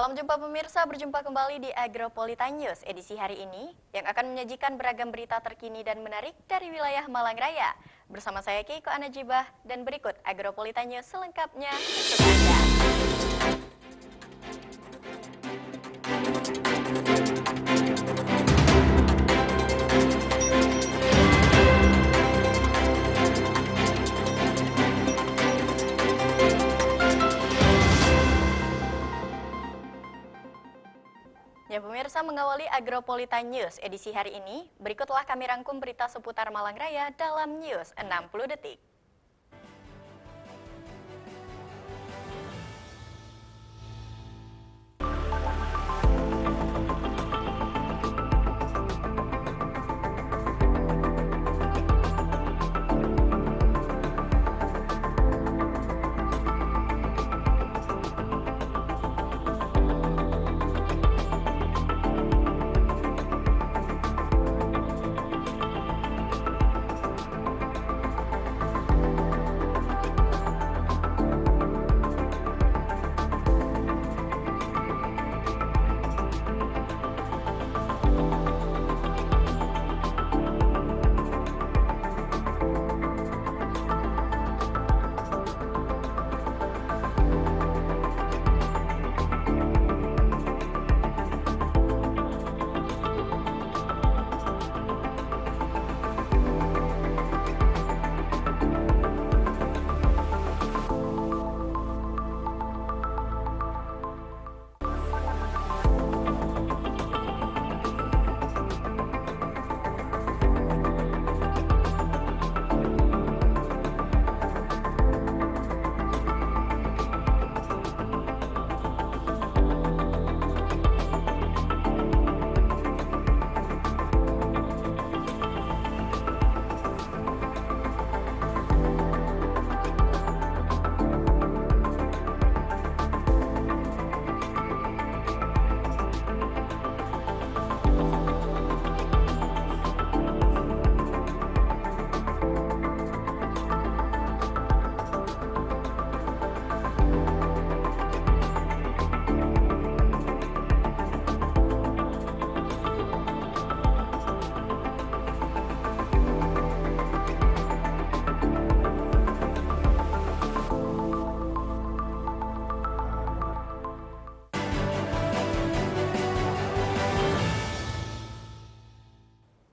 Salam jumpa pemirsa, berjumpa kembali di Agropolitan News edisi hari ini yang akan menyajikan beragam berita terkini dan menarik dari wilayah Malang Raya. Bersama saya Keiko Anajibah dan berikut Agropolitan News selengkapnya untuk Anda. Ya pemirsa, mengawali Agropolitan News edisi hari ini, berikutlah kami rangkum berita seputar Malang Raya dalam News 60 Detik.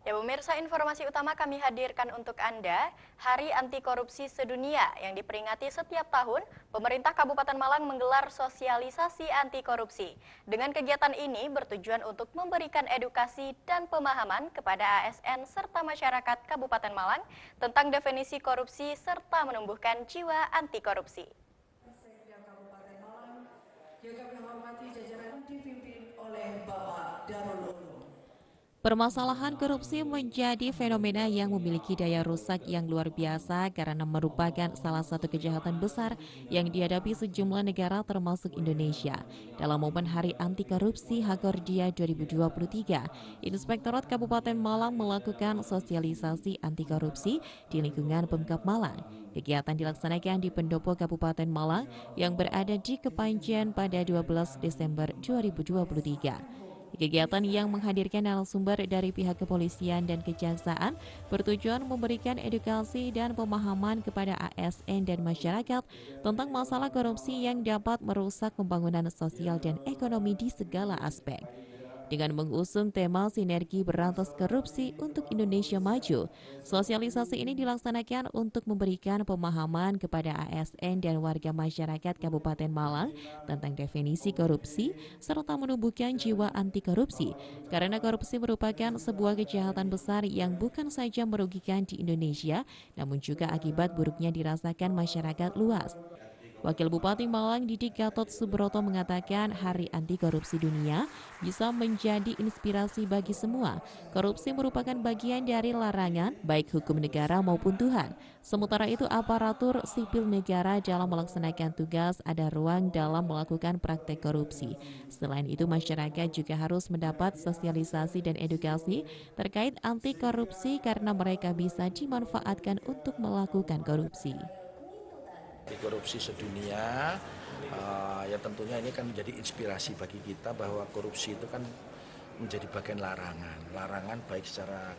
Ya pemirsa, informasi utama kami hadirkan untuk Anda, Hari Anti Korupsi Sedunia yang diperingati setiap tahun, pemerintah Kabupaten Malang menggelar sosialisasi anti korupsi. Dengan kegiatan ini bertujuan untuk memberikan edukasi dan pemahaman kepada ASN serta masyarakat Kabupaten Malang tentang definisi korupsi serta menumbuhkan jiwa anti korupsi. Kabupaten Malang yang kami hormati jajaran dipimpin oleh Bapak Darul Ulum. Permasalahan korupsi menjadi fenomena yang memiliki daya rusak yang luar biasa karena merupakan salah satu kejahatan besar yang dihadapi sejumlah negara termasuk Indonesia. Dalam momen Hari Anti Korupsi Hakordia 2023, Inspektorat Kabupaten Malang melakukan sosialisasi anti korupsi di lingkungan Pemkab Malang. Kegiatan dilaksanakan di Pendopo Kabupaten Malang yang berada di Kepanjen pada 12 Desember 2023. Kegiatan yang menghadirkan narasumber dari pihak kepolisian dan kejaksaan bertujuan memberikan edukasi dan pemahaman kepada ASN dan masyarakat tentang masalah korupsi yang dapat merusak pembangunan sosial dan ekonomi di segala aspek. Dengan mengusung tema Sinergi Berantas Korupsi untuk Indonesia Maju, sosialisasi ini dilaksanakan untuk memberikan pemahaman kepada ASN dan warga masyarakat Kabupaten Malang tentang definisi korupsi serta menumbuhkan jiwa anti korupsi, karena korupsi merupakan sebuah kejahatan besar yang bukan saja merugikan di Indonesia, namun juga akibat buruknya dirasakan masyarakat luas. Wakil Bupati Malang Didik Gatot Subroto mengatakan Hari Anti Korupsi Dunia bisa menjadi inspirasi bagi semua. Korupsi merupakan bagian dari larangan baik hukum negara maupun Tuhan. Sementara itu aparatur sipil negara dalam melaksanakan tugas ada ruang dalam melakukan praktek korupsi. Selain itu masyarakat juga harus mendapat sosialisasi dan edukasi terkait anti korupsi karena mereka bisa dimanfaatkan untuk melakukan korupsi. Anti korupsi sedunia Ya tentunya ini kan menjadi inspirasi bagi kita bahwa korupsi itu kan menjadi bagian larangan baik secara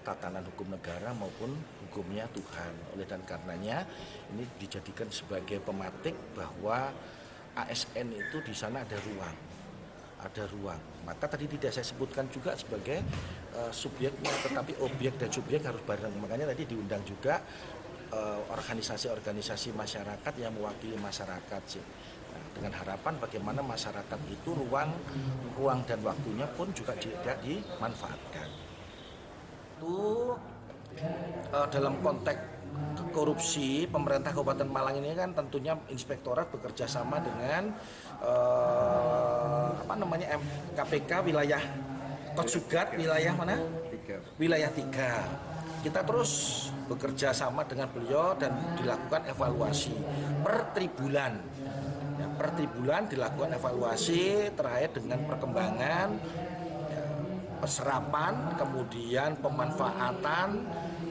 tatanan hukum negara maupun hukumnya Tuhan. Oleh dan karenanya ini dijadikan sebagai pematik bahwa ASN itu di sana ada ruang. Maka tadi tidak saya sebutkan juga sebagai subjeknya, tetapi objek dan subjek harus bareng. Makanya tadi diundang juga organisasi-organisasi masyarakat yang mewakili masyarakat sih. Nah, dengan harapan bagaimana masyarakat itu ruang dan waktunya pun juga tidak dimanfaatkan. Itu dalam konteks korupsi, pemerintah Kabupaten Malang ini kan tentunya inspektorat bekerja sama dengan KPK wilayah Kotsugat wilayah mana? Wilayah 3. Kita terus bekerja sama dengan beliau dan dilakukan evaluasi per tribulan. Ya, per tribulan dilakukan evaluasi terkait dengan perkembangan perserapan, kemudian pemanfaatan,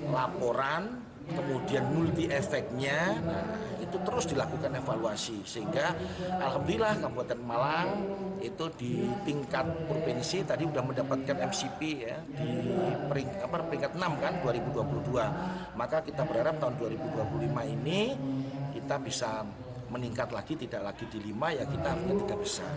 laporan, kemudian multi efeknya. Nah, itu terus dilakukan evaluasi sehingga alhamdulillah Kabupaten Malang itu di tingkat provinsi tadi sudah mendapatkan MCP ya di peringkat 6 kan 2022. Maka kita berharap tahun 2025 ini kita bisa meningkat lagi, tidak lagi di 5 ya kita harusnya 3 besar.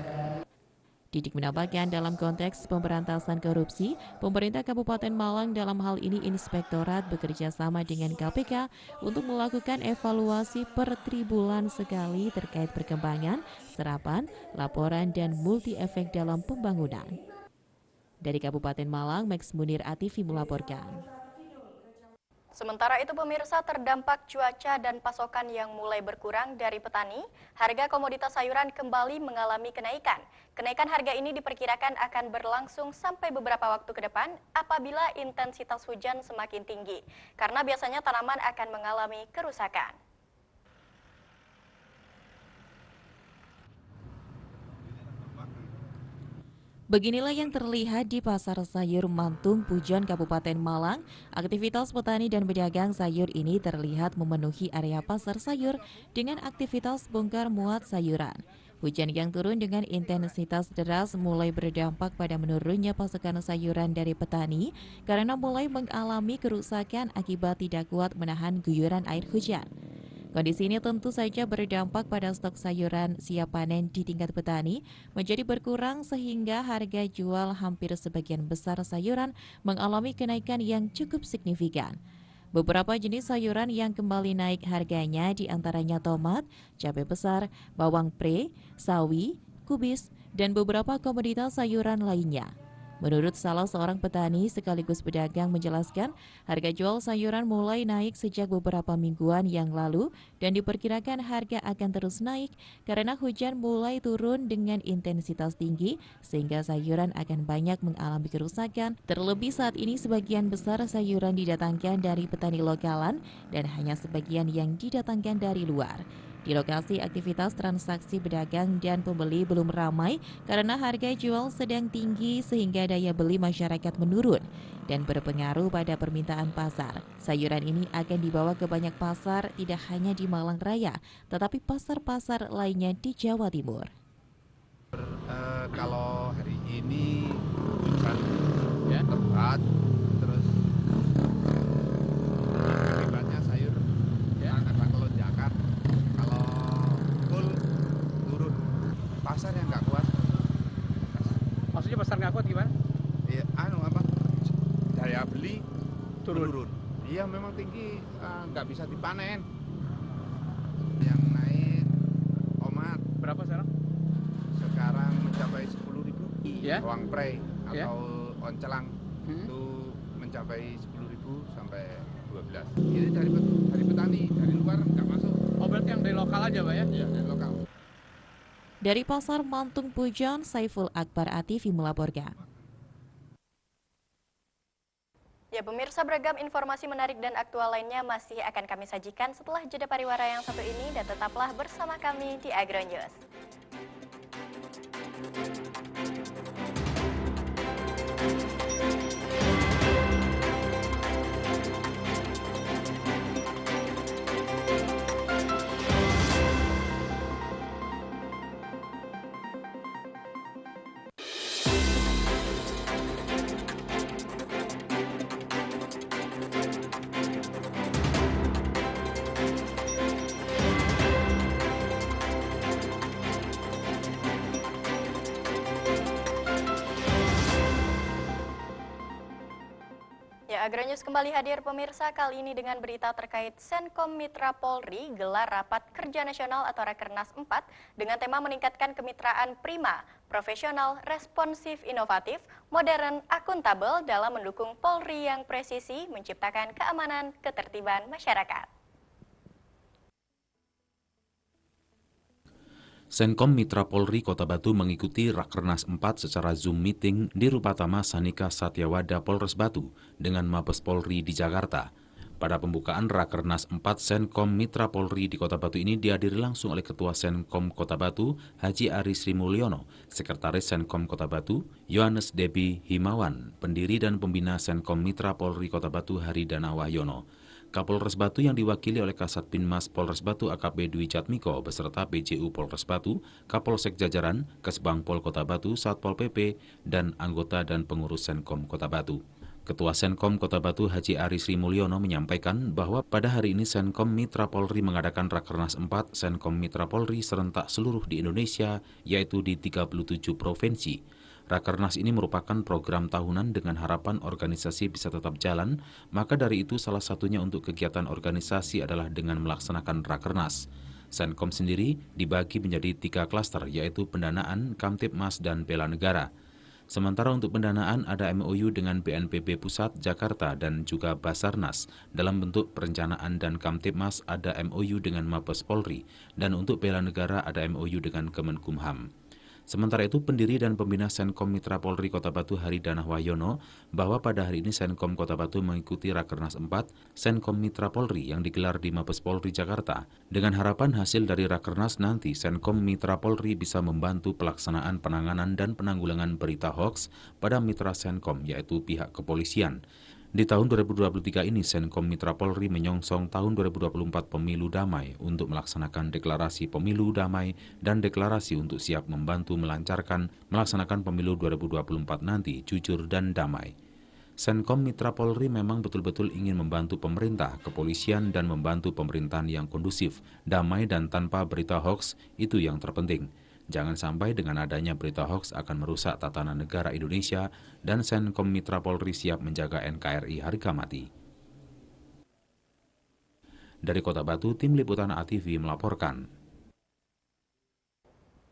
Didik menambahkan dalam konteks pemberantasan korupsi, pemerintah Kabupaten Malang dalam hal ini inspektorat bekerja sama dengan KPK untuk melakukan evaluasi per tribulan sekali terkait perkembangan, serapan, laporan, dan multi efek dalam pembangunan. Dari Kabupaten Malang, Max Munir Ativi melaporkan. Sementara itu pemirsa, terdampak cuaca dan pasokan yang mulai berkurang dari petani, harga komoditas sayuran kembali mengalami kenaikan. Kenaikan harga ini diperkirakan akan berlangsung sampai beberapa waktu ke depan apabila intensitas hujan semakin tinggi, karena biasanya tanaman akan mengalami kerusakan. Beginilah yang terlihat di Pasar Sayur Mantung, Pujon, Kabupaten Malang. Aktivitas petani dan pedagang sayur ini terlihat memenuhi area pasar sayur dengan aktivitas bongkar muat sayuran. Hujan yang turun dengan intensitas deras mulai berdampak pada menurunnya pasokan sayuran dari petani karena mulai mengalami kerusakan akibat tidak kuat menahan guyuran air hujan. Kondisi ini tentu saja berdampak pada stok sayuran siap panen di tingkat petani menjadi berkurang sehingga harga jual hampir sebagian besar sayuran mengalami kenaikan yang cukup signifikan. Beberapa jenis sayuran yang kembali naik harganya diantaranya tomat, cabai besar, bawang pre, sawi, kubis, dan beberapa komoditas sayuran lainnya. Menurut salah seorang petani sekaligus pedagang menjelaskan, harga jual sayuran mulai naik sejak beberapa mingguan yang lalu dan diperkirakan harga akan terus naik karena hujan mulai turun dengan intensitas tinggi sehingga sayuran akan banyak mengalami kerusakan. Terlebih saat ini sebagian besar sayuran didatangkan dari petani lokalan dan hanya sebagian yang didatangkan dari luar. Di lokasi aktivitas transaksi pedagang dan pembeli belum ramai karena harga jual sedang tinggi sehingga daya beli masyarakat menurun dan berpengaruh pada permintaan pasar. Sayuran ini akan dibawa ke banyak pasar tidak hanya di Malang Raya, tetapi pasar-pasar lainnya di Jawa Timur. Kalau hari ini hujan ya lebat, terus akibatnya sayur ya ada kelonjakan. Kalau full turun, pasar yang nggak kuat. Maksudnya pasar nggak kuat gimana? Iya, daya beli turun. Iya, memang tinggi, nggak bisa dipanen. Yang naik tomat Berapa sekarang? sekarang mencapai 10.000. Ya. Bawang pre Ya. atau oncelang itu mencapai 10.000 sampai 12. Ini dari petani, dari luar nggak masuk. Oh, berarti yang dari lokal aja, Pak ya? Iya, dari lokal. Dari Pasar Mantung Pujon, Saiful Akbar Ativi melaporkan. Ya pemirsa, beragam informasi menarik dan aktual lainnya masih akan kami sajikan setelah jeda pariwara yang satu ini, dan tetaplah bersama kami di Agro News. News kembali hadir pemirsa, kali ini dengan berita terkait Senkom Mitra Polri gelar Rapat Kerja Nasional atau Rakernas 4 dengan tema meningkatkan kemitraan prima, profesional, responsif, inovatif, modern, akuntabel dalam mendukung Polri yang presisi menciptakan keamanan ketertiban masyarakat. Senkom Mitra Polri Kota Batu mengikuti Rakernas 4 secara Zoom meeting di Rupatama Sanika Satyawada Polres Batu dengan Mabes Polri di Jakarta. Pada pembukaan Rakernas 4 Senkom Mitra Polri di Kota Batu ini dihadiri langsung oleh Ketua Senkom Kota Batu, Haji Ari Sri Mulyono, Sekretaris Senkom Kota Batu, Yohanes Debi Himawan, pendiri dan pembina Senkom Mitra Polri Kota Batu Haridana Wahyono. Kapolres Batu yang diwakili oleh Kasat Pinmas Polres Batu AKP Dwi Jatmiko beserta PJU Polres Batu, Kapolsek Jajaran, Kesbang Pol Kota Batu, Satpol PP, dan anggota dan pengurus Senkom Kota Batu. Ketua Senkom Kota Batu Haji Ari Sri Mulyono menyampaikan bahwa pada hari ini Senkom Mitra Polri mengadakan Rakernas 4 Senkom Mitra Polri serentak seluruh di Indonesia, yaitu di 37 provinsi. Rakernas ini merupakan program tahunan dengan harapan organisasi bisa tetap jalan, maka dari itu salah satunya untuk kegiatan organisasi adalah dengan melaksanakan Rakernas. Senkom sendiri dibagi menjadi 3 klaster, yaitu pendanaan, Kamtibmas, dan bela negara. Sementara untuk pendanaan ada MOU dengan BNPB Pusat Jakarta dan juga Basarnas. Dalam bentuk perencanaan dan Kamtibmas ada MOU dengan Mabes Polri, dan untuk bela negara ada MOU dengan Kemenkumham. Sementara itu, pendiri dan pembina Senkom Mitra Polri Kota Batu Haridana Wahyono bahwa pada hari ini Senkom Kota Batu mengikuti Rakernas 4 Senkom Mitra Polri yang digelar di Mabes Polri Jakarta. Dengan harapan hasil dari Rakernas nanti Senkom Mitra Polri bisa membantu pelaksanaan penanganan dan penanggulangan berita hoaks pada mitra Senkom, yaitu pihak kepolisian. Di tahun 2023 ini, Senkom Mitra Polri menyongsong tahun 2024 pemilu damai untuk melaksanakan deklarasi pemilu damai dan deklarasi untuk siap membantu melancarkan melaksanakan pemilu 2024 nanti jujur dan damai. Senkom Mitra Polri memang betul-betul ingin membantu pemerintah, kepolisian, dan membantu pemerintahan yang kondusif, damai dan tanpa berita hoaks, itu yang terpenting. Jangan sampai dengan adanya berita hoaks akan merusak tatanan negara Indonesia dan Senkom Mitra Polri siap menjaga NKRI harga mati. Dari Kota Batu, Tim Liputan ATV melaporkan.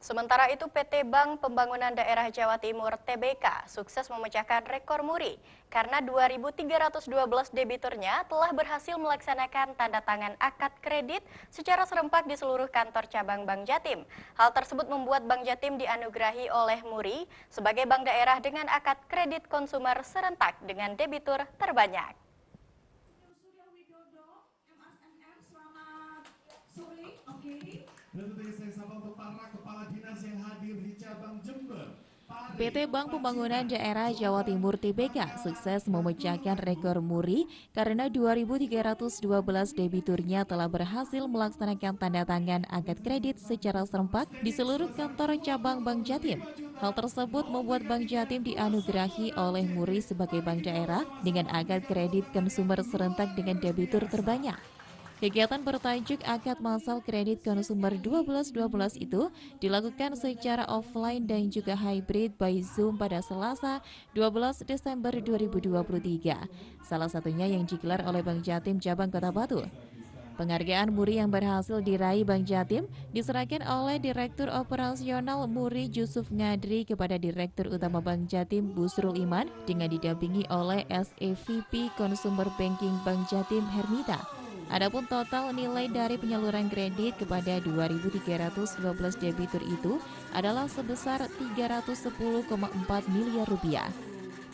Sementara itu PT Bank Pembangunan Daerah Jawa Timur (TBK) sukses memecahkan rekor muri karena 2.312 debiturnya telah berhasil melaksanakan tanda tangan akad kredit secara serempak di seluruh kantor cabang Bank Jatim. Hal tersebut membuat Bank Jatim dianugerahi oleh Muri sebagai bank daerah dengan akad kredit konsumer serentak dengan debitur terbanyak. Dan tentunya saya sapa untuk para kepala dinas yang hadir di cabang Jember. PT Bank Pembangunan Daerah Jawa Timur (TBK) sukses memecahkan rekor muri karena 2.312 debiturnya telah berhasil melaksanakan tanda tangan akad kredit secara serempak di seluruh kantor cabang Bank Jatim. Hal tersebut membuat Bank Jatim dianugerahi oleh Muri sebagai bank daerah dengan akad kredit konsumer serentak dengan debitur terbanyak. Kegiatan bertajuk Akad Massal Kredit Konsumer 1212 itu dilakukan secara offline dan juga hybrid by Zoom pada Selasa 12 Desember 2023. Salah satunya yang digelar oleh Bank Jatim Cabang Kota Batu. Penghargaan Muri yang berhasil diraih Bank Jatim diserahkan oleh Direktur Operasional Muri Yusuf Ngadri kepada Direktur Utama Bank Jatim Busrul Iman dengan didampingi oleh SEVP Consumer Banking Bank Jatim Hermita. Adapun total nilai dari penyaluran kredit kepada 2.312 debitur itu adalah sebesar 310,4 miliar rupiah.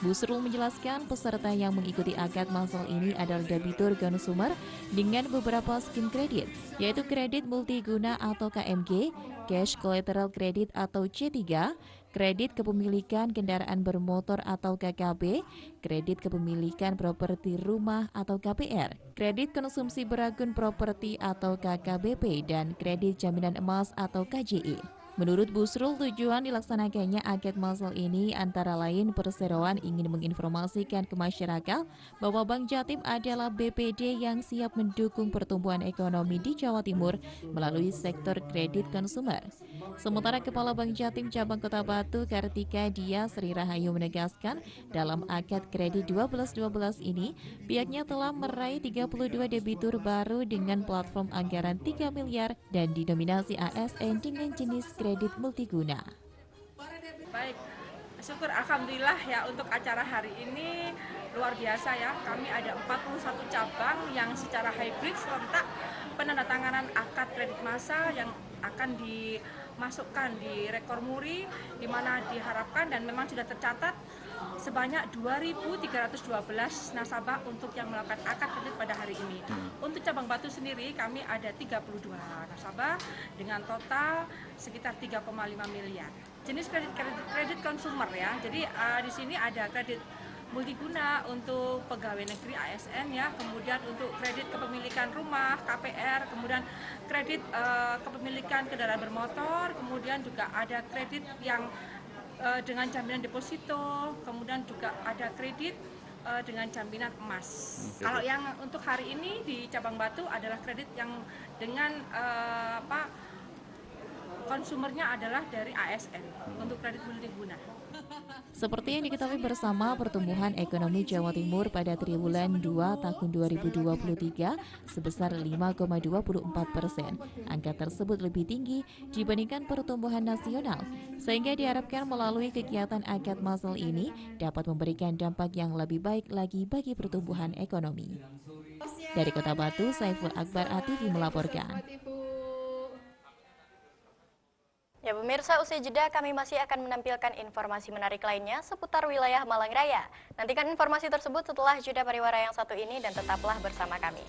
Busrul menjelaskan peserta yang mengikuti akad massal ini adalah debitur konsumer dengan beberapa skim kredit, yaitu kredit multiguna atau KMG, cash collateral credit atau C3, kredit kepemilikan kendaraan bermotor atau KKB, kredit kepemilikan properti rumah atau KPR, kredit konsumsi beragun properti atau KKBP, dan kredit jaminan emas atau KJI. Menurut Busrul, tujuan dilaksanakannya akad massal ini antara lain perseroan ingin menginformasikan ke masyarakat bahwa Bank Jatim adalah BPD yang siap mendukung pertumbuhan ekonomi di Jawa Timur melalui sektor kredit konsumer. Sementara Kepala Bank Jatim Cabang Kota Batu, Kartika Dia Sri Rahayu menegaskan, dalam akad kredit 12-12 ini, pihaknya telah meraih 32 debitur baru dengan platform anggaran 3 miliar dan dinominasi ASN dengan jenis kredit multiguna. Baik, syukur alhamdulillah ya untuk acara hari ini luar biasa ya. Kami ada 41 cabang yang secara hybrid serentak penandatanganan akad kredit massal yang akan dimasukkan di rekor muri, di mana diharapkan dan memang sudah tercatat sebanyak 2.312 nasabah untuk yang melakukan akad kredit pada hari ini. Untuk cabang Batu sendiri kami ada 32 nasabah dengan total sekitar 3,5 miliar. Jenis kredit konsumer ya. Jadi di sini ada kredit multiguna untuk pegawai negeri ASN ya, kemudian untuk kredit kepemilikan rumah KPR, kemudian kredit kepemilikan kendaraan bermotor, kemudian juga ada kredit yang dengan jaminan deposito, kemudian juga ada kredit dengan jaminan emas. Kalau yang untuk hari ini di cabang Batu adalah kredit yang dengan konsumernya adalah dari ASN untuk kredit multiguna. Seperti yang diketahui bersama, pertumbuhan ekonomi Jawa Timur pada triwulan 2 tahun 2023 sebesar 5,24%. Angka tersebut lebih tinggi dibandingkan pertumbuhan nasional, sehingga diharapkan melalui kegiatan akad massal ini dapat memberikan dampak yang lebih baik lagi bagi pertumbuhan ekonomi. Dari Kota Batu, Saiful Akbar ATV melaporkan. Ya pemirsa, usai jeda kami masih akan menampilkan informasi menarik lainnya seputar wilayah Malang Raya. Nantikan informasi tersebut setelah jeda pariwara yang satu ini dan tetaplah bersama kami.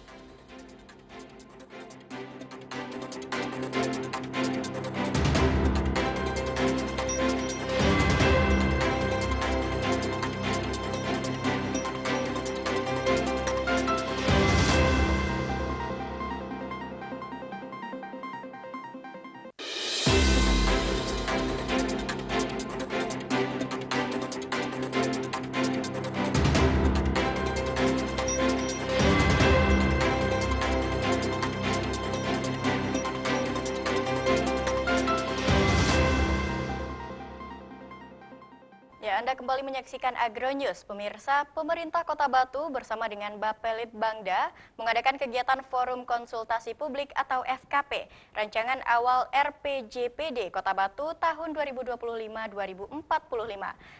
Anda kembali menyaksikan Agronews. Pemirsa, pemerintah Kota Batu bersama dengan Bapelit Bangda mengadakan kegiatan Forum Konsultasi Publik atau FKP, rancangan awal RPJPD Kota Batu tahun 2025-2045.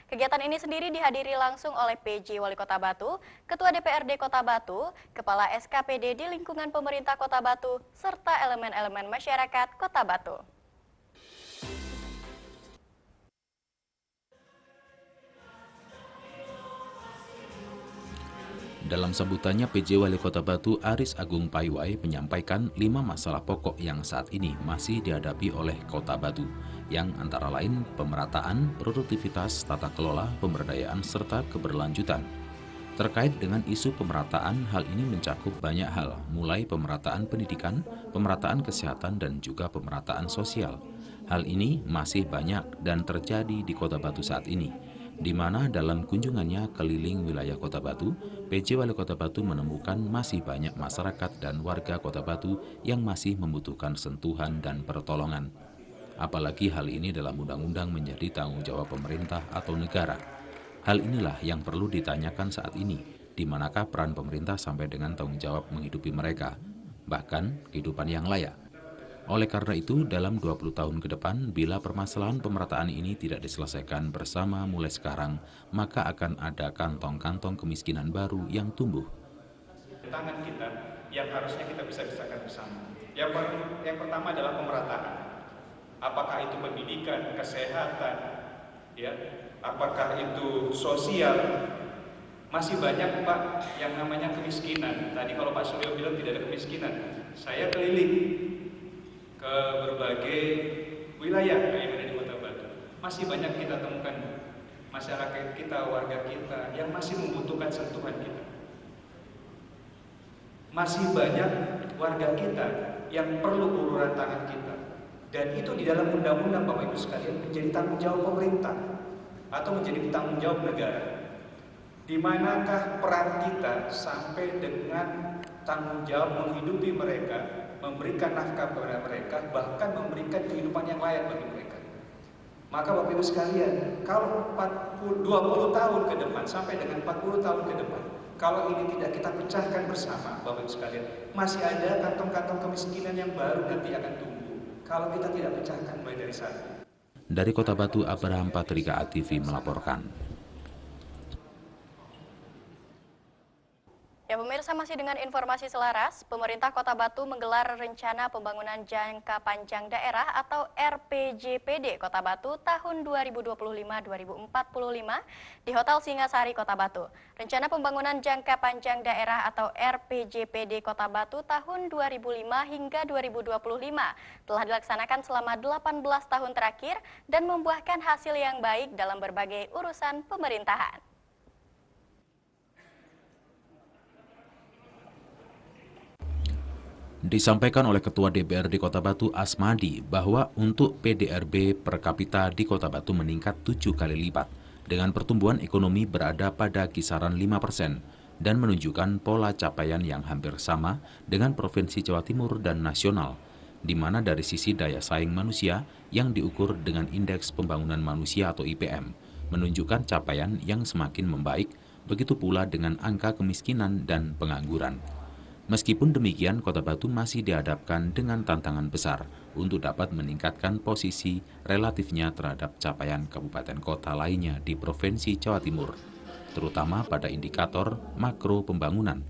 Kegiatan ini sendiri dihadiri langsung oleh PJ Wali Kota Batu, Ketua DPRD Kota Batu, Kepala SKPD di lingkungan pemerintah Kota Batu, serta elemen-elemen masyarakat Kota Batu. Dalam sambutannya, PJ Wali Kota Batu Aris Agung Paiwai menyampaikan 5 masalah pokok yang saat ini masih dihadapi oleh Kota Batu, yang antara lain pemerataan, produktivitas, tata kelola, pemberdayaan, serta keberlanjutan. Terkait dengan isu pemerataan, hal ini mencakup banyak hal, mulai pemerataan pendidikan, pemerataan kesehatan, dan juga pemerataan sosial. Hal ini masih banyak dan terjadi di Kota Batu saat ini, di mana dalam kunjungannya keliling wilayah Kota Batu, PJ Wali Kota Batu menemukan masih banyak masyarakat dan warga Kota Batu yang masih membutuhkan sentuhan dan pertolongan. Apalagi hal ini dalam undang-undang menjadi tanggung jawab pemerintah atau negara. Hal inilah yang perlu ditanyakan saat ini, di manakah peran pemerintah sampai dengan tanggung jawab menghidupi mereka, bahkan kehidupan yang layak. Oleh karena itu, dalam 20 tahun ke depan, bila permasalahan pemerataan ini tidak diselesaikan bersama mulai sekarang, maka akan ada kantong-kantong kemiskinan baru yang tumbuh. Tangan kita yang harusnya kita bisa selesaikan bersama. Yang pertama adalah pemerataan. Apakah itu pendidikan, kesehatan, ya, apakah itu sosial. Masih banyak Pak yang namanya kemiskinan. Tadi kalau Pak Suryo bilang tidak ada kemiskinan, saya keliling ke berbagai wilayah yang ada di Kota Batu. Masih banyak kita temukan masyarakat kita, warga kita yang masih membutuhkan sentuhan kita. Masih banyak warga kita yang perlu uluran tangan kita. Dan itu di dalam undang-undang Bapak Ibu sekalian menjadi tanggung jawab pemerintah atau menjadi tanggung jawab negara. Di manakah peran kita sampai dengan tanggung jawab menghidupi mereka, memberikan nafkah kepada mereka, bahkan memberikan kehidupan yang layak bagi mereka. Maka Bapak Ibu sekalian, kalau 20 tahun ke depan sampai dengan 40 tahun ke depan, kalau ini tidak kita pecahkan bersama, Bapak Ibu sekalian, masih ada kantong-kantong kemiskinan yang baru nanti akan tumbuh. Kalau kita tidak pecahkan mulai dari saat ini. Dari Kota Batu, Abraham Patrika ATV melaporkan. Ya pemirsa, masih dengan informasi selaras, pemerintah Kota Batu menggelar rencana pembangunan jangka panjang daerah atau RPJPD Kota Batu tahun 2025-2045 di Hotel Singasari Kota Batu. Rencana pembangunan jangka panjang daerah atau RPJPD Kota Batu tahun 2005 hingga 2025 telah dilaksanakan selama 18 tahun terakhir dan membuahkan hasil yang baik dalam berbagai urusan pemerintahan. Disampaikan oleh Ketua DPRD Kota Batu Asmadi bahwa untuk PDRB per kapita di Kota Batu meningkat 7 kali lipat dengan pertumbuhan ekonomi berada pada kisaran 5% dan menunjukkan pola capaian yang hampir sama dengan Provinsi Jawa Timur dan nasional, di mana dari sisi daya saing manusia yang diukur dengan Indeks Pembangunan Manusia atau IPM menunjukkan capaian yang semakin membaik, begitu pula dengan angka kemiskinan dan pengangguran. Meskipun demikian, Kota Batu masih dihadapkan dengan tantangan besar untuk dapat meningkatkan posisi relatifnya terhadap capaian kabupaten kota lainnya di Provinsi Jawa Timur, terutama pada indikator makro pembangunan,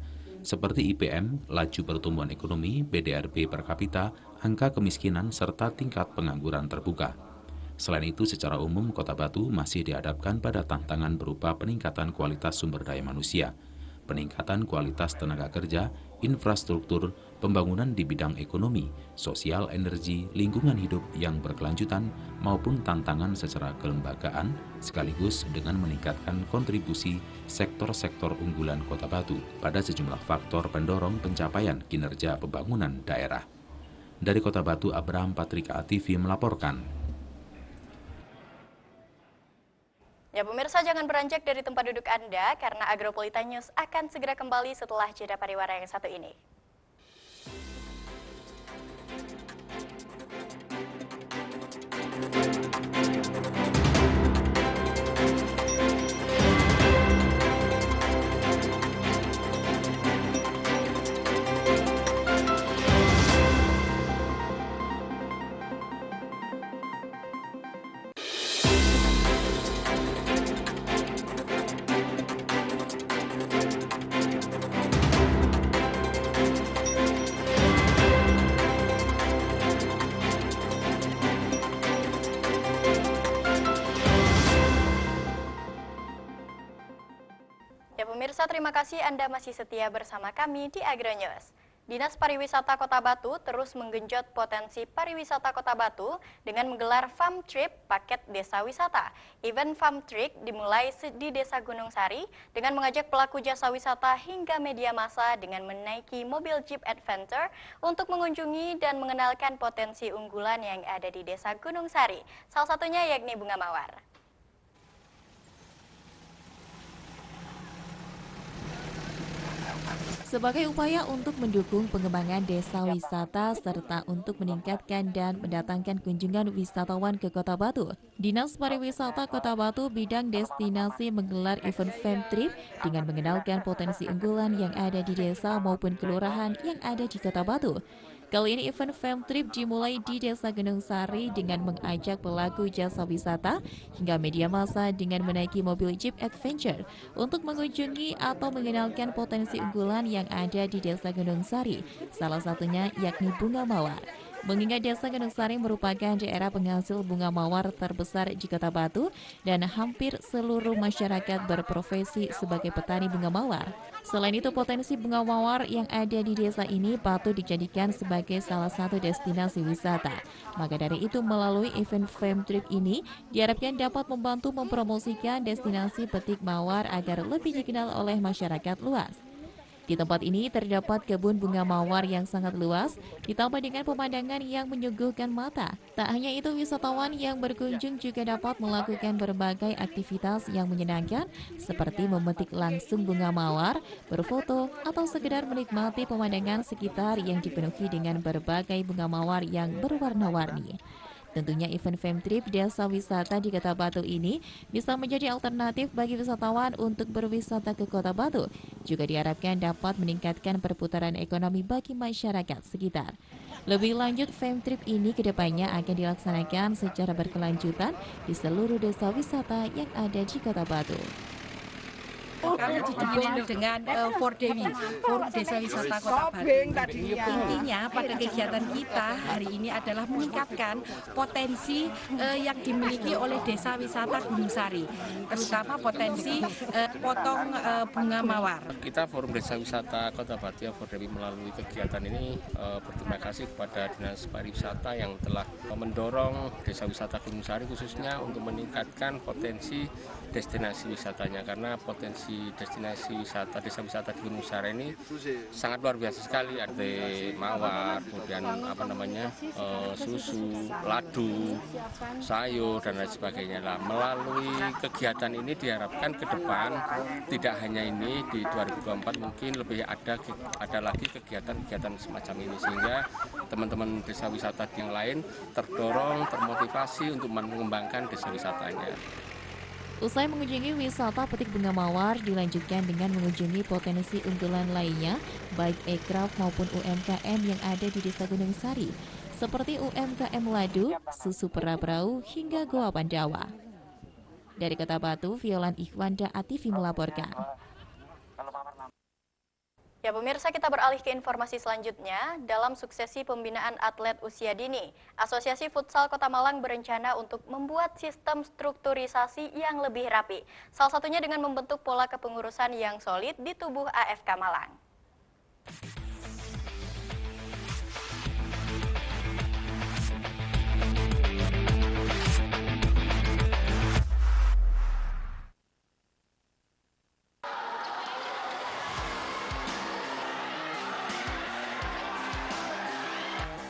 seperti IPM, laju pertumbuhan ekonomi, PDRB per kapita, angka kemiskinan, serta tingkat pengangguran terbuka. Selain itu, secara umum Kota Batu masih dihadapkan pada tantangan berupa peningkatan kualitas sumber daya manusia, peningkatan kualitas tenaga kerja, infrastruktur, pembangunan di bidang ekonomi, sosial, energi, lingkungan hidup yang berkelanjutan, maupun tantangan secara kelembagaan, sekaligus dengan meningkatkan kontribusi sektor-sektor unggulan Kota Batu pada sejumlah faktor pendorong pencapaian kinerja pembangunan daerah. Dari Kota Batu, Abraham Patrika ATV melaporkan. Ya pemirsa, jangan beranjak dari tempat duduk Anda karena Agropolitan News akan segera kembali setelah jeda pariwara yang satu ini. Pemirsa, terima kasih Anda masih setia bersama kami di Agronews. Dinas Pariwisata Kota Batu terus menggenjot potensi pariwisata Kota Batu dengan menggelar Farm Trip paket desa wisata. Event Farm Trip dimulai di Desa Gunung Sari dengan mengajak pelaku jasa wisata hingga media massa dengan menaiki mobil Jeep Adventure untuk mengunjungi dan mengenalkan potensi unggulan yang ada di Desa Gunung Sari. Salah satunya yakni bunga mawar. Sebagai upaya untuk mendukung pengembangan desa wisata serta untuk meningkatkan dan mendatangkan kunjungan wisatawan ke Kota Batu, Dinas Pariwisata Kota Batu bidang destinasi menggelar event Farm Trip dengan mengenalkan potensi unggulan yang ada di desa maupun kelurahan yang ada di Kota Batu. Kali ini event Farm Trip dimulai di Desa Gunung Sari dengan mengajak pelaku jasa wisata hingga media massa dengan menaiki mobil Jeep Adventure untuk mengunjungi atau mengenalkan potensi unggulan yang ada di Desa Gunung Sari, salah satunya yakni bunga mawar. Mengingat Desa Gunung Sari merupakan daerah penghasil bunga mawar terbesar di Kota Batu dan hampir seluruh masyarakat berprofesi sebagai petani bunga mawar. Selain itu, potensi bunga mawar yang ada di desa ini patut dijadikan sebagai salah satu destinasi wisata. Maka dari itu, melalui event Farm Trip ini diharapkan dapat membantu mempromosikan destinasi petik mawar agar lebih dikenal oleh masyarakat luas. Di tempat ini terdapat kebun bunga mawar yang sangat luas, ditambah dengan pemandangan yang menyuguhkan mata. Tak hanya itu, wisatawan yang berkunjung juga dapat melakukan berbagai aktivitas yang menyenangkan, seperti memetik langsung bunga mawar, berfoto, atau sekedar menikmati pemandangan sekitar yang dipenuhi dengan berbagai bunga mawar yang berwarna-warni. Tentunya event Femtrip Desa Wisata di Kota Batu ini bisa menjadi alternatif bagi wisatawan untuk berwisata ke Kota Batu. Juga diharapkan dapat meningkatkan perputaran ekonomi bagi masyarakat sekitar. Lebih lanjut, Femtrip ini kedepannya akan dilaksanakan secara berkelanjutan di seluruh desa wisata yang ada di Kota Batu. Kami didukung dengan Fordewi, Forum Desa Wisata Kota Batu. Intinya pada kegiatan kita hari ini adalah meningkatkan potensi yang dimiliki oleh Desa Wisata Gunung Sari, terutama potensi potong bunga mawar. Kita Forum Desa Wisata Kota Batu ya, Fordewi, melalui kegiatan ini berterima kasih kepada Dinas Pariwisata yang telah mendorong Desa Wisata Gunung Sari khususnya untuk meningkatkan potensi destinasi wisatanya, karena potensi destinasi wisata, desa wisata di Gunung Sari ini sangat luar biasa sekali. Ada mawar, kemudian susu, ladu, sayur dan lain sebagainya. Nah, melalui kegiatan ini diharapkan ke depan tidak hanya ini, di 2024 mungkin lebih ada lagi kegiatan-kegiatan semacam ini, sehingga teman-teman desa wisata yang lain terdorong, termotivasi untuk mengembangkan desa wisatanya. Usai mengunjungi wisata petik bunga mawar, dilanjutkan dengan mengunjungi potensi unggulan lainnya, baik ekraf maupun UMKM yang ada di Desa Gunung Sari, seperti UMKM Ladu, Susu Perabrau, hingga Goa Pandawa. Dari Kota Batu, Violan Ikhwanda ATV melaporkan. Ya pemirsa, kita beralih ke informasi selanjutnya. Dalam suksesi pembinaan atlet usia dini, Asosiasi Futsal Kota Malang berencana untuk membuat sistem strukturisasi yang lebih rapi. Salah satunya dengan membentuk pola kepengurusan yang solid di tubuh AFK Malang.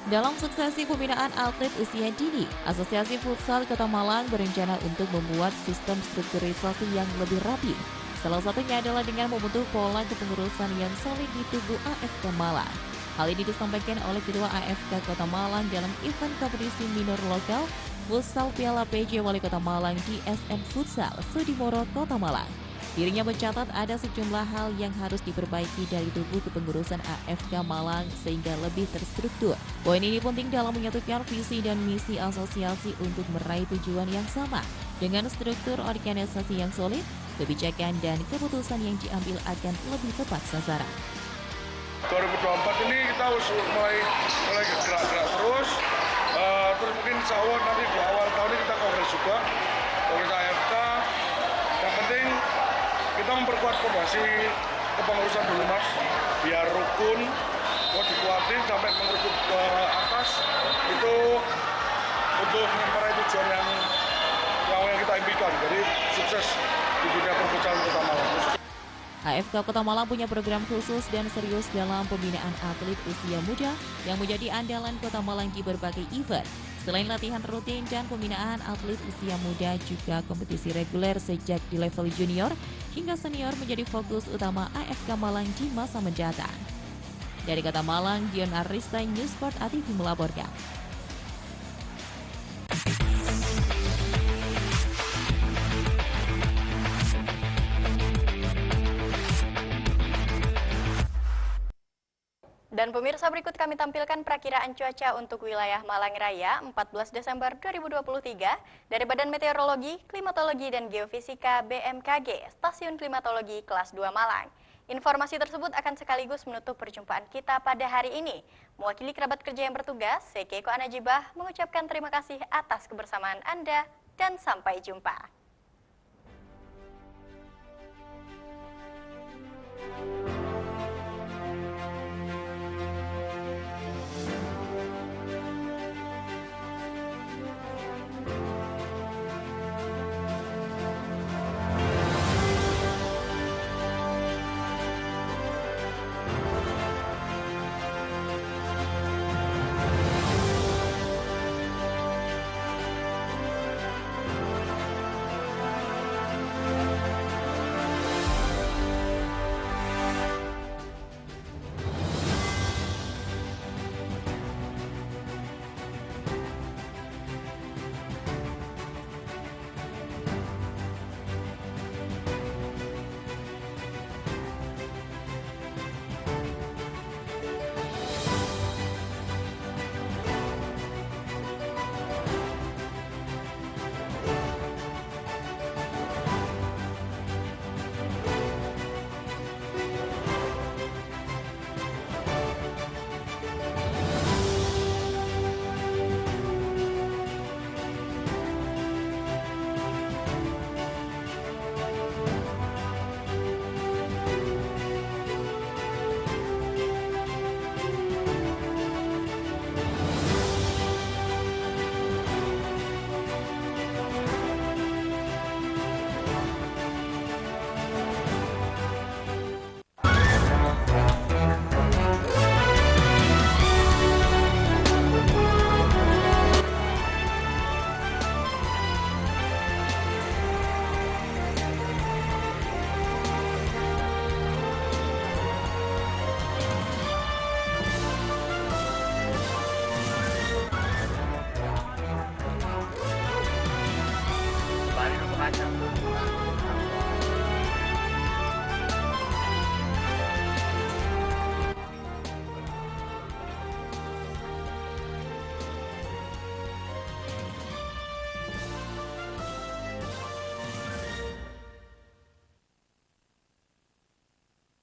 Dalam suksesi pembinaan atlet usia dini, Asosiasi Futsal Kota Malang berencana untuk membuat sistem strukturisasi yang lebih rapi. Salah satunya adalah dengan membentuk pola kepengurusan yang solid di tubuh AFK Malang. Hal ini disampaikan oleh Ketua AFK Kota Malang dalam event kompetisi minor lokal Futsal Piala PJ Wali Kota Malang di SM Futsal Sudimoro, Kota Malang. Dirinya mencatat ada sejumlah hal yang harus diperbaiki dari tubuh kepengurusan AFK Malang sehingga lebih terstruktur. Poin ini penting dalam menyatukan visi dan misi asosiasi untuk meraih tujuan yang sama. Dengan struktur organisasi yang solid, kebijakan dan keputusan yang diambil akan lebih tepat sasaran. 2024 ini kita harus mulai gerak-gerak terus mungkin insya Allah nanti di awal tahun ini kita kongres juga, kongres AFK. Yang penting kita memperkuat fondasi kepengurusan dulu mas, biar rukun, mau dikuatin sampai mengerucut ke atas, itu untuk meraih tujuan yang kita impikan, jadi sukses di dunia perfutsalan Kota Malang. AFK Kota Malang punya program khusus dan serius dalam pembinaan atlet usia muda yang menjadi andalan Kota Malang di berbagai event. Selain latihan rutin dan pembinaan atlet usia muda, juga kompetisi reguler sejak di level junior hingga senior menjadi fokus utama AFK Malang di masa mendatang. Dari Kota Malang, Dion Arista, News Sport ATV melaporkan. Dan pemirsa, berikut kami tampilkan perakiraan cuaca untuk wilayah Malang Raya 14 Desember 2023 dari Badan Meteorologi, Klimatologi, dan Geofisika BMKG, Stasiun Klimatologi Kelas 2 Malang. Informasi tersebut akan sekaligus menutup perjumpaan kita pada hari ini. Mewakili kerabat kerja yang bertugas, saya Keiko Anajibah mengucapkan terima kasih atas kebersamaan Anda dan sampai jumpa.